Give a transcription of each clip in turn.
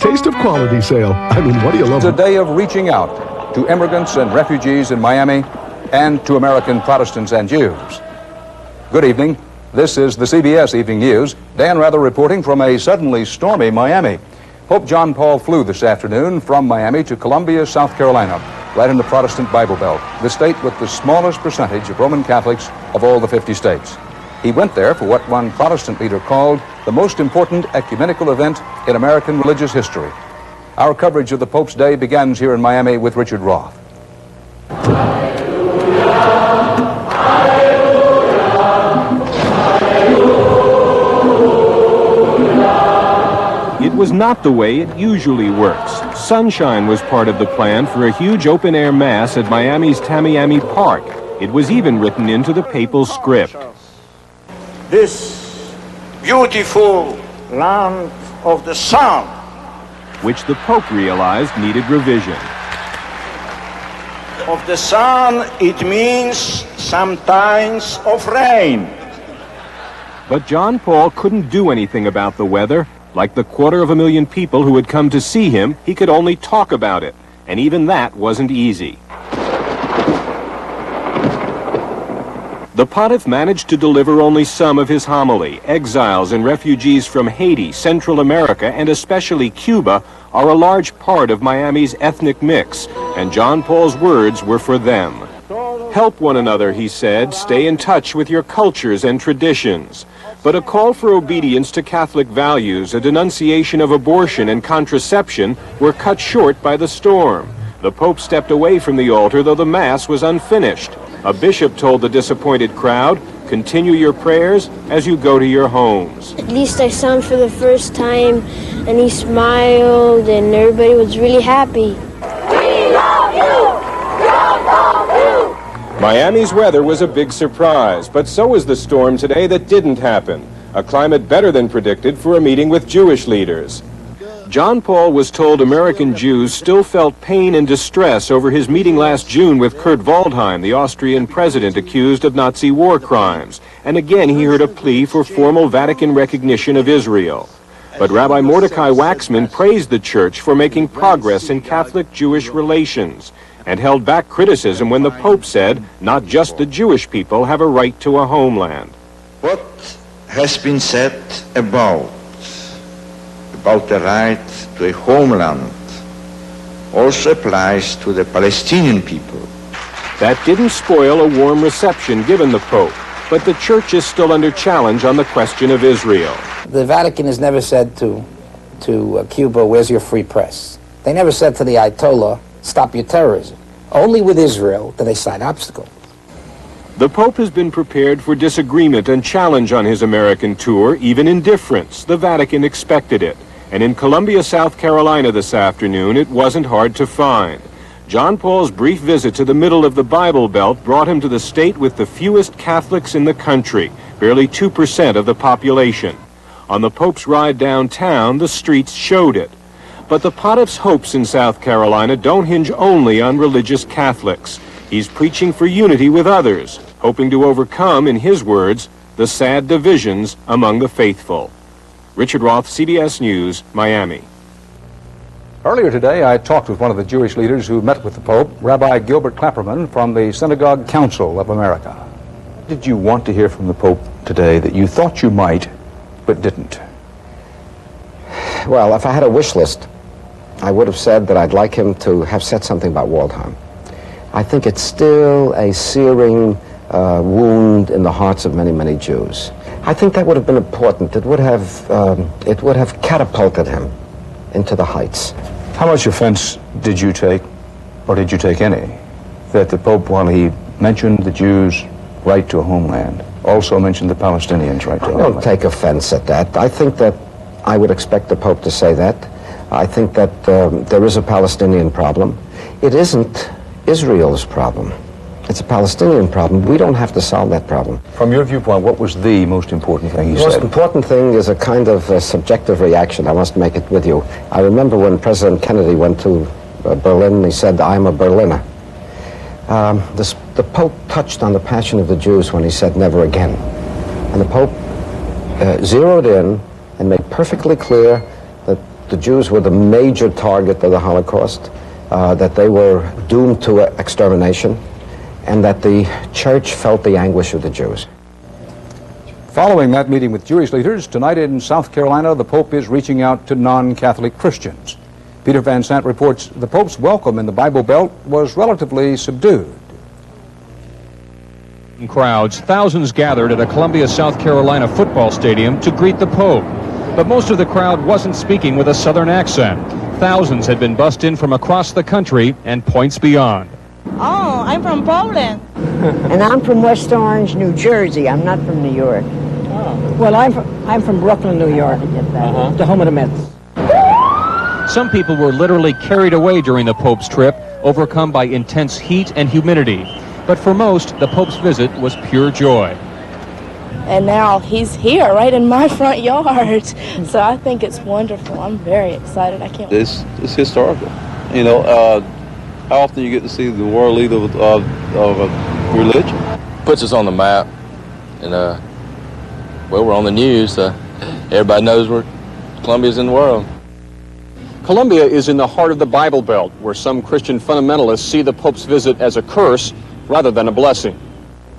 taste of quality sale. I mean, what do you love? It's a day of reaching out to immigrants and refugees in Miami and to American Protestants and Jews. Good evening. This is the CBS Evening News. Dan Rather reporting from a suddenly stormy Miami. Pope John Paul flew this afternoon from Miami to Columbia, South Carolina, right in the Protestant Bible Belt, the state with the smallest percentage of Roman Catholics of all the 50 states. He went there for what one Protestant leader called the most important ecumenical event in American religious history. Our coverage of the Pope's Day begins here in Miami with Richard Roth. It was not the way it usually works. Sunshine was part of the plan for a huge open-air mass at Miami's Tamiami Park. It was even written into the papal script. This beautiful land of the sun, which the Pope realized needed revision. Of the sun, it means sometimes of rain. But John Paul couldn't do anything about the weather. Like the 250,000 people who had come to see him, he could only talk about it. And even that wasn't easy. The pontiff managed to deliver only some of his homily. Exiles and refugees from Haiti, Central America, and especially Cuba are a large part of Miami's ethnic mix, and John Paul's words were for them. Help one another, he said, stay in touch with your cultures and traditions. But a call for obedience to Catholic values, a denunciation of abortion and contraception were cut short by the storm. The Pope stepped away from the altar, though the Mass was unfinished. A bishop told the disappointed crowd, continue your prayers as you go to your homes. At least I saw him for the first time, and he smiled, and everybody was really happy. We love you! God love you! Miami's weather was a big surprise, but so was the storm today that didn't happen. A climate better than predicted for a meeting with Jewish leaders. John Paul was told American Jews still felt pain and distress over his meeting last June with Kurt Waldheim, the Austrian president accused of Nazi war crimes. And again he heard a plea for formal Vatican recognition of Israel. But Rabbi Mordecai Waxman praised the church for making progress in Catholic-Jewish relations and held back criticism when the Pope said not just the Jewish people have a right to a homeland. What has been said about the right to a homeland also applies to the Palestinian people. That didn't spoil a warm reception given the Pope, but the church is still under challenge on the question of Israel. The Vatican has never said to Cuba, where's your free press? They never said to the Ayatollah, stop your terrorism. Only with Israel do they cite obstacles. The Pope has been prepared for disagreement and challenge on his American tour, even indifference. The Vatican expected it. And in Columbia, South Carolina this afternoon, it wasn't hard to find. John Paul's brief visit to the middle of the Bible Belt brought him to the state with the fewest Catholics in the country, barely 2% of the population. On the Pope's ride downtown, the streets showed it. But the pontiff's hopes in South Carolina don't hinge only on religious Catholics. He's preaching for unity with others, hoping to overcome, in his words, the sad divisions among the faithful. Richard Roth, CBS News, Miami. Earlier today, I talked with one of the Jewish leaders who met with the Pope, Rabbi Gilbert Clapperman from the Synagogue Council of America. Did you want to hear from the Pope today that you thought you might, but didn't? Well, if I had a wish list, I would have said that I'd like him to have said something about Waldheim. I think it's still a searing wound in the hearts of many, many Jews. I think that would have been important. It would have catapulted him into the heights. How much offense did you take, or did you take any, that the Pope, while he mentioned the Jews' right to a homeland, also mentioned the Palestinians' right to a homeland? I don't take offense at that. I think that I would expect the Pope to say that. I think that there is a Palestinian problem. It isn't Israel's problem. It's a Palestinian problem. We don't have to solve that problem. From your viewpoint, what was the most important thing he said? The most important thing is a kind of subjective reaction. I must make it with you. I remember when President Kennedy went to Berlin, he said, I'm a Berliner. The Pope touched on the passion of the Jews when he said, never again. And the Pope zeroed in and made perfectly clear that the Jews were the major target of the Holocaust, that they were doomed to extermination, and that the church felt the anguish of the Jews. Following that meeting with Jewish leaders, tonight in South Carolina, the Pope is reaching out to non-Catholic Christians. Peter Van Sant reports the Pope's welcome in the Bible Belt was relatively subdued. In crowds, thousands gathered at a Columbia, South Carolina football stadium to greet the Pope. But most of the crowd wasn't speaking with a Southern accent. Thousands had been bussed in from across the country and points beyond. Oh, I'm from Poland. And I'm from West Orange, New Jersey. I'm not from New York. Oh. Well, I'm from Brooklyn, New York, the home of the Mets. Some people were literally carried away during the Pope's trip, overcome by intense heat and humidity. But for most, the Pope's visit was pure joy. And now he's here, right in my front yard. So I think it's wonderful. I'm very excited. I can't wait. It's historical. You know, how often you get to see the world leader of a religion? Puts us on the map, and well, we're on the news. Everybody knows where Columbia's in the world. Columbia is in the heart of the Bible Belt, where some Christian fundamentalists see the Pope's visit as a curse rather than a blessing.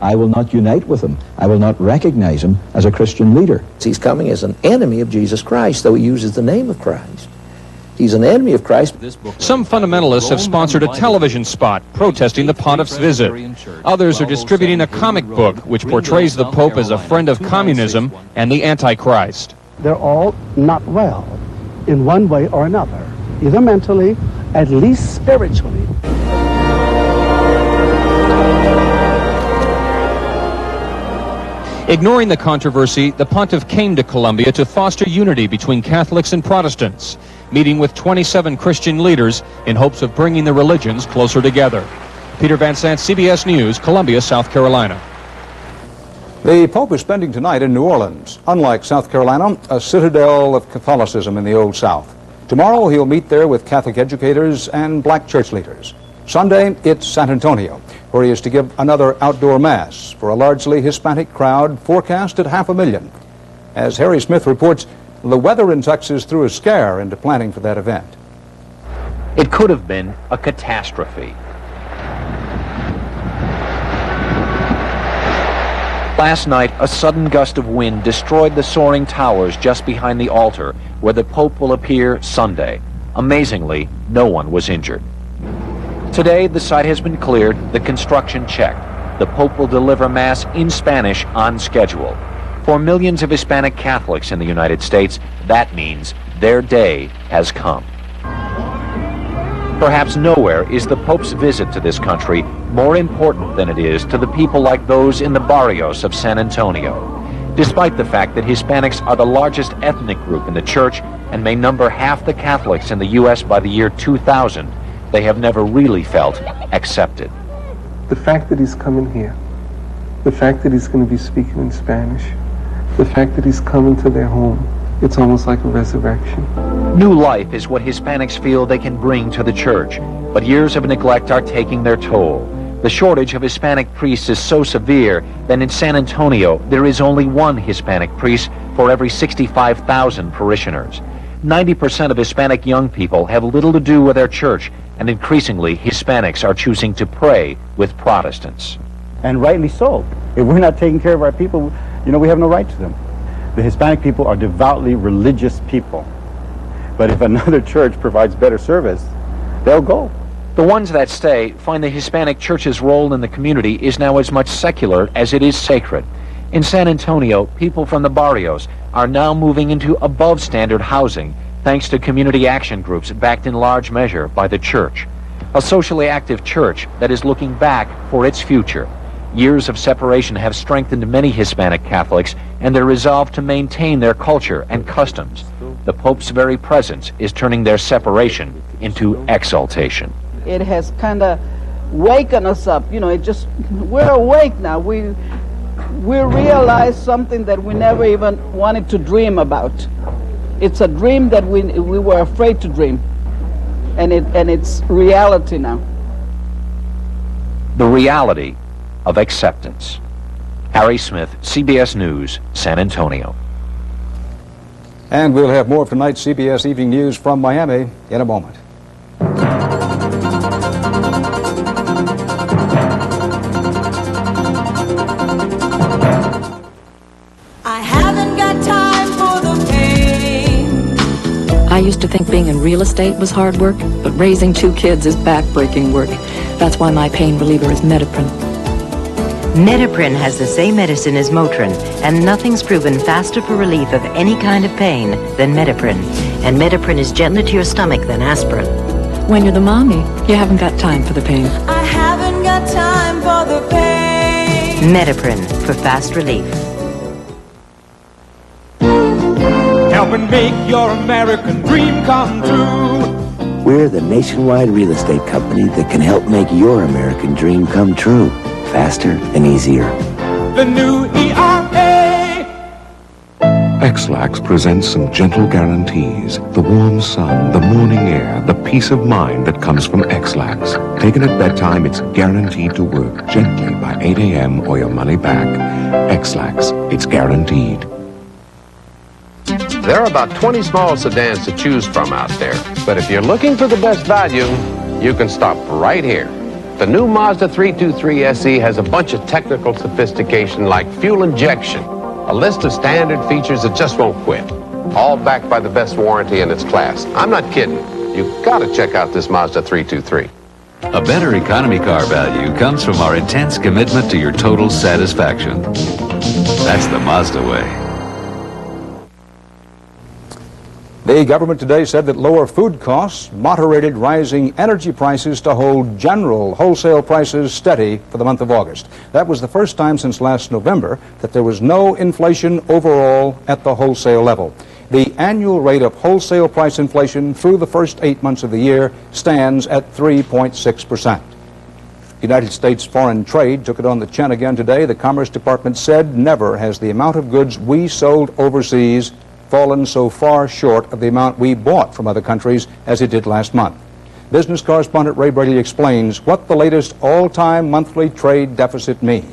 I will not unite with him. I will not recognize him as a Christian leader. He's coming as an enemy of Jesus Christ, though he uses the name of Christ. He's an enemy of Christ. Some fundamentalists have sponsored a television spot protesting the pontiff's visit. Others are distributing a comic book which portrays the Pope as a friend of communism and the Antichrist. They're all not well in one way or another, either mentally, at least spiritually. Ignoring the controversy, the pontiff came to Columbia to foster unity between Catholics and Protestants, meeting with 27 Christian leaders in hopes of bringing the religions closer together. Peter Van Sant, CBS News, Columbia, South Carolina. The Pope is spending tonight in New Orleans. Unlike South Carolina, a citadel of Catholicism in the Old South. Tomorrow he'll meet there with Catholic educators and black church leaders. Sunday, it's San Antonio, where he is to give another outdoor mass for a largely Hispanic crowd forecast at 500,000. As Harry Smith reports, the weather in Texas threw a scare into planning for that event. It could have been a catastrophe. Last night, a sudden gust of wind destroyed the soaring towers just behind the altar, where the Pope will appear Sunday. Amazingly, no one was injured. Today, the site has been cleared, the construction checked. The Pope will deliver Mass in Spanish on schedule. For millions of Hispanic Catholics in the United States, that means their day has come. Perhaps nowhere is the Pope's visit to this country more important than it is to the people like those in the barrios of San Antonio. Despite the fact that Hispanics are the largest ethnic group in the church and may number half the Catholics in the U.S. by the year 2000, they have never really felt accepted. The fact that he's coming here, the fact that he's going to be speaking in Spanish, the fact that he's coming to their home, it's almost like a resurrection. New life is what Hispanics feel they can bring to the church, but years of neglect are taking their toll. The shortage of Hispanic priests is so severe that in San Antonio there is only one Hispanic priest for every 65,000 parishioners. 90% of Hispanic young people have little to do with their church, and increasingly Hispanics are choosing to pray with Protestants. And rightly so. If we're not taking care of our people, we have no right to them. The Hispanic people are devoutly religious people. But if another church provides better service, they'll go. The ones that stay find the Hispanic church's role in the community is now as much secular as it is sacred. In San Antonio, people from the barrios are now moving into above-standard housing thanks to community action groups backed in large measure by the church. A socially active church that is looking back for its future. Years of separation have strengthened many Hispanic Catholics and their resolve to maintain their culture and customs. The Pope's very presence is turning their separation into exaltation. It has kind of waken us up. We're awake now. We realize something that we never even wanted to dream about. It's a dream that we were afraid to dream, and it's reality now. The reality of acceptance. Harry Smith, CBS News, San Antonio. And we'll have more of tonight's CBS Evening News from Miami in a moment. I used to think being in real estate was hard work, but raising 2 kids is back-breaking work. That's why my pain reliever is Metaprin. Metaprin has the same medicine as Motrin, and nothing's proven faster for relief of any kind of pain than Metaprin. And Metaprin is gentler to your stomach than aspirin. When you're the mommy, you haven't got time for the pain. I haven't got time for the pain. Metaprin for fast relief. Help and make your American dream come true. We're the nationwide real estate company that can help make your American dream come true. Faster and easier. The new ERA. X-Lax presents some gentle guarantees. The warm sun, the morning air, the peace of mind that comes from X-Lax. Taken at bedtime, it's guaranteed to work gently by 8 a.m. or your money back. X-Lax, it's guaranteed. There are about 20 small sedans to choose from out there. But if you're looking for the best value, you can stop right here. The new Mazda 323 SE has a bunch of technical sophistication like fuel injection, a list of standard features that just won't quit, all backed by the best warranty in its class. I'm not kidding. You've got to check out this Mazda 323. A better economy car value comes from our intense commitment to your total satisfaction. That's the Mazda way. The government today said that lower food costs moderated rising energy prices to hold general wholesale prices steady for the month of August. That was the first time since last November that there was no inflation overall at the wholesale level. The annual rate of wholesale price inflation through the first 8 months of the year stands at 3.6%. United States foreign trade took it on the chin again today. The Commerce Department said never has the amount of goods we sold overseas fallen so far short of the amount we bought from other countries as it did last month. Business correspondent Ray Brady explains what the latest all-time monthly trade deficit means.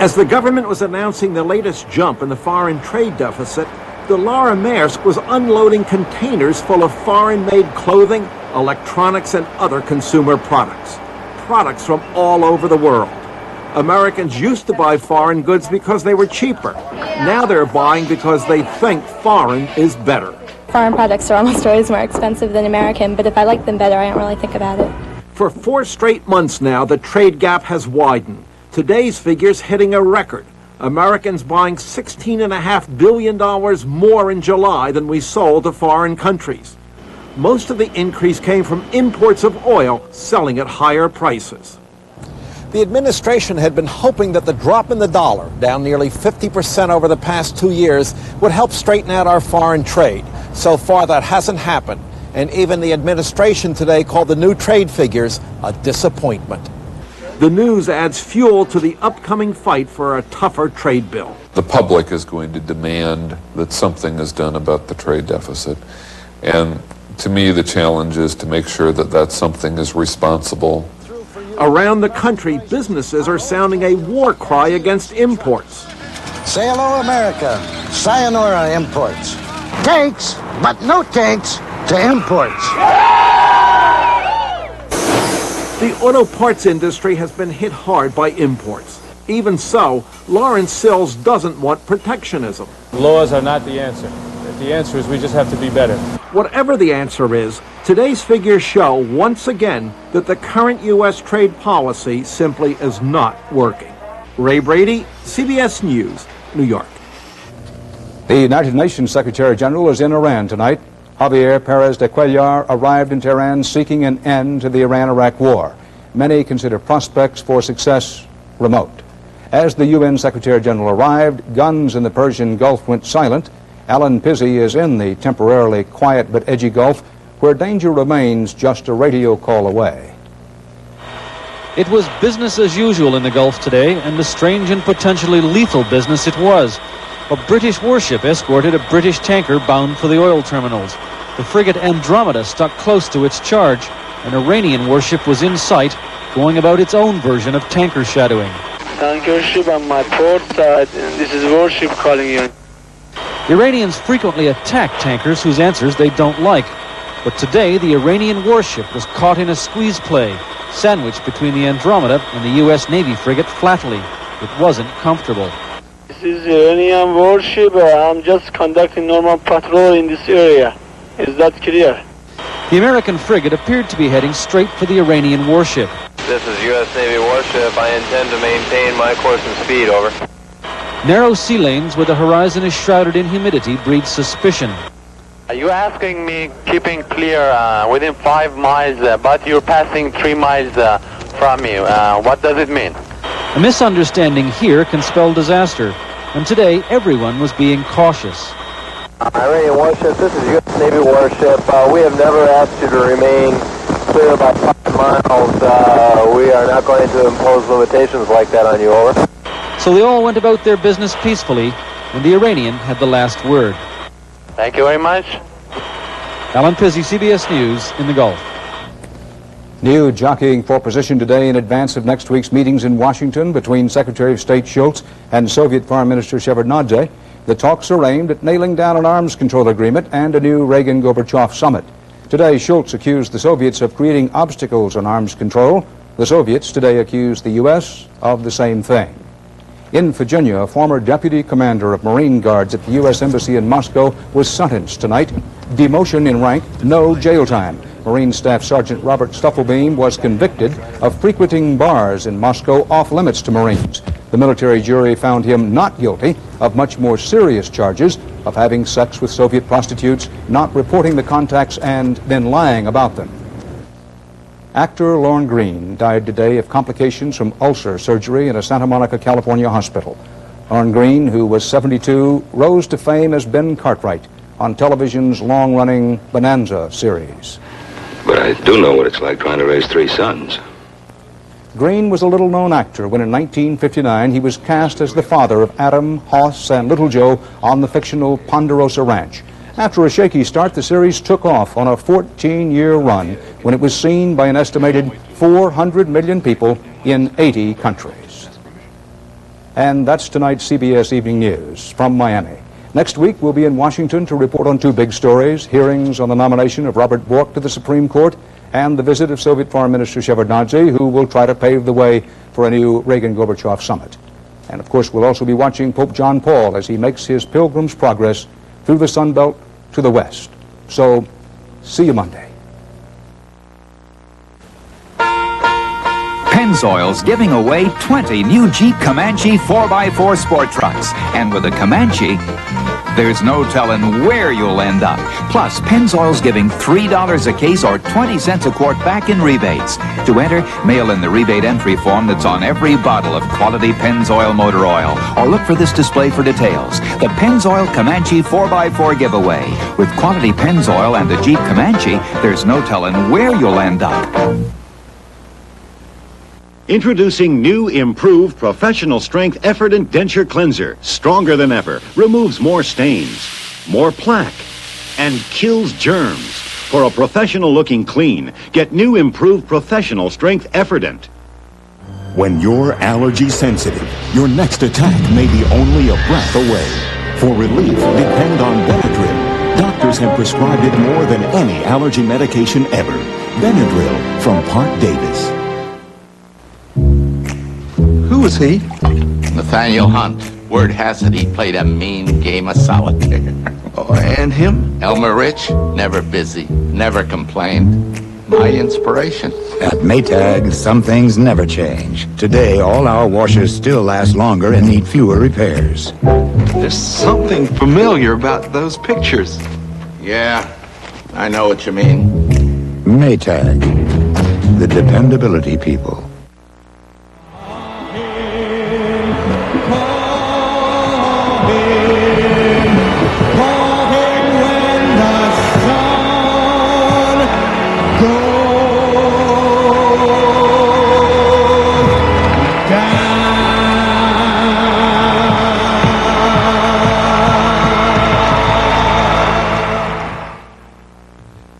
As the government was announcing the latest jump in the foreign trade deficit, the Laura Maersk was unloading containers full of foreign-made clothing, electronics, and other consumer products. Products from all over the world. Americans used to buy foreign goods because they were cheaper. Now they're buying because they think foreign is better. Foreign products are almost always more expensive than American, but if I like them better, I don't really think about it. For 4 straight months now, the trade gap has widened. Today's figures hitting a record. Americans buying $16.5 billion more in July than we sold to foreign countries. Most of the increase came from imports of oil selling at higher prices. The administration had been hoping that the drop in the dollar, down nearly 50% over the past 2 years, would help straighten out our foreign trade. So far, that hasn't happened. And even the administration today called the new trade figures a disappointment. The news adds fuel to the upcoming fight for a tougher trade bill. The public is going to demand that something is done about the trade deficit. And to me, the challenge is to make sure that that something is responsible. Around the country, businesses are sounding a war cry against imports. Say hello, America. Sayonara, imports. Tanks, but no tanks to imports. The auto parts industry has been hit hard by imports. Even so, Lawrence Sills doesn't want protectionism. Laws are not the answer. The answer is we just have to be better. Whatever the answer is, today's figures show once again that the current U.S. trade policy simply is not working. Ray Brady, CBS News, New York. The United Nations Secretary General is in Iran tonight. Javier Perez de Cuellar arrived in Tehran seeking an end to the Iran-Iraq war. Many consider prospects for success remote. As the UN Secretary General arrived, guns in the Persian Gulf went silent. Alan Pizzi is in the temporarily quiet but edgy Gulf, where danger remains just a radio call away. It was business as usual in the Gulf today, and a strange and potentially lethal business it was. A British warship escorted a British tanker bound for the oil terminals. The frigate Andromeda stuck close to its charge. An Iranian warship was in sight, going about its own version of tanker shadowing. Tanker ship on my port side, and this is warship calling you. The Iranians frequently attack tankers whose answers they don't like. But today, the Iranian warship was caught in a squeeze play, sandwiched between the Andromeda and the U.S. Navy frigate Flatley. It wasn't comfortable. This is Iranian warship. I'm just conducting normal patrol in this area. Is that clear? The American frigate appeared to be heading straight for the Iranian warship. This is U.S. Navy warship. I intend to maintain my course and speed, over. Narrow sea lanes where the horizon is shrouded in humidity breed suspicion. Are you asking me keeping clear within 5 miles, but you're passing 3 miles from me? What does it mean? A misunderstanding here can spell disaster, and today everyone was being cautious. Iranian warship, this is U.S. Navy warship. We have never asked you to remain clear about 5 miles. We are not going to impose limitations like that on you, over. So they all went about their business peacefully, and the Iranian had the last word. Thank you very much. Alan Pizzi, CBS News in the Gulf. New jockeying for position today in advance of next week's meetings in Washington between Secretary of State Schultz and Soviet Foreign Minister Shevardnadze. The talks are aimed at nailing down an arms control agreement and a new Reagan-Gorbachev summit. Today, Schultz accused the Soviets of creating obstacles on arms control. The Soviets today accused the U.S. of the same thing. In Virginia, a former deputy commander of Marine Guards at the U.S. Embassy in Moscow was sentenced tonight. Demotion in rank, no jail time. Marine Staff Sergeant Robert Stuffelbeam was convicted of frequenting bars in Moscow off limits to Marines. The military jury found him not guilty of much more serious charges of having sex with Soviet prostitutes, not reporting the contacts, and then lying about them. Actor Lorne Greene died today of complications from ulcer surgery in a Santa Monica, California hospital. Lorne Greene, who was 72, rose to fame as Ben Cartwright on television's long-running Bonanza series. But I do know what it's like trying to raise 3 sons. Greene was a little-known actor when in 1959 he was cast as the father of Adam, Hoss, and Little Joe on the fictional Ponderosa Ranch. After a shaky start, the series took off on a 14-year run when it was seen by an estimated 400 million people in 80 countries. And that's tonight's CBS Evening News from Miami. Next week, we'll be in Washington to report on 2 big stories: hearings on the nomination of Robert Bork to the Supreme Court and the visit of Soviet Foreign Minister Shevardnadze, who will try to pave the way for a new Reagan-Gorbachev summit. And of course, we'll also be watching Pope John Paul as he makes his pilgrim's progress through the Sun Belt to the west. So, see you Monday. Pennzoil's giving away 20 new Jeep Comanche 4x4 sport trucks. And with a Comanche, there's no telling where you'll end up. Plus, Pennzoil's giving $3 a case or 20 cents a quart back in rebates. To enter, mail in the rebate entry form that's on every bottle of quality Pennzoil motor oil. Or look for this display for details. The Pennzoil Comanche 4x4 giveaway. With quality Pennzoil and a Jeep Comanche, there's no telling where you'll end up. Introducing new, improved, professional strength Effordent Denture Cleanser. Stronger than ever. Removes more stains, more plaque, and kills germs. For a professional looking clean, get new, improved, professional strength Effordent. When you're allergy sensitive, your next attack may be only a breath away. For relief, depend on Benadryl. Doctors have prescribed it more than any allergy medication ever. Benadryl from Park Davis. Who is he? Nathaniel Hunt. Word has it he played a mean game of solitaire. Oh, and him? Elmer Rich, never busy, never complained. My inspiration. At Maytag, some things never change. Today, all our washers still last longer and need fewer repairs. There's something familiar about those pictures. Yeah, I know what you mean. Maytag, the dependability people.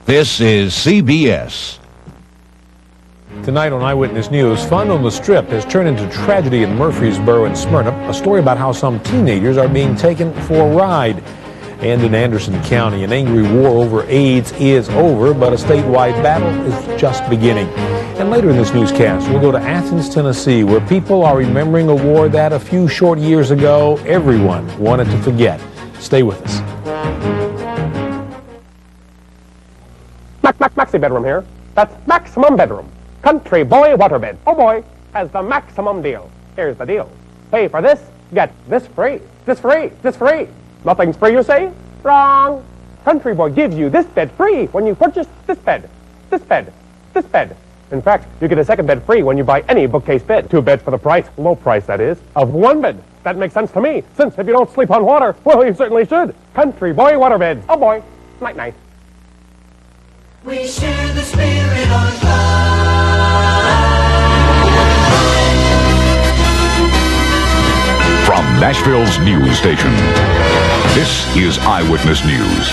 This is CBS. Tonight on Eyewitness News, fun on the Strip has turned into tragedy in Murfreesboro and Smyrna. A story about how some teenagers are being taken for a ride. And in Anderson County, an angry war over AIDS is over, but a statewide battle is just beginning. And later in this newscast, we'll go to Athens, Tennessee, where people are remembering a war that a few short years ago, everyone wanted to forget. Stay with us. Maxi bedroom here. That's maximum bedroom. Country boy waterbed. Oh boy, has the maximum deal. Here's the deal. Pay for this, get this free. This free, this free. Nothing's free, you say? Wrong. Country boy gives you this bed free when you purchase this bed. This bed. This bed. In fact, you get a second bed free when you buy any bookcase bed. 2 beds for the price, low price that is, of 1 bed. That makes sense to me, since if you don't sleep on water, well, you certainly should. Country boy waterbed. Oh boy. Night night. We share the spirit on fire. From Nashville's news station, this is Eyewitness News.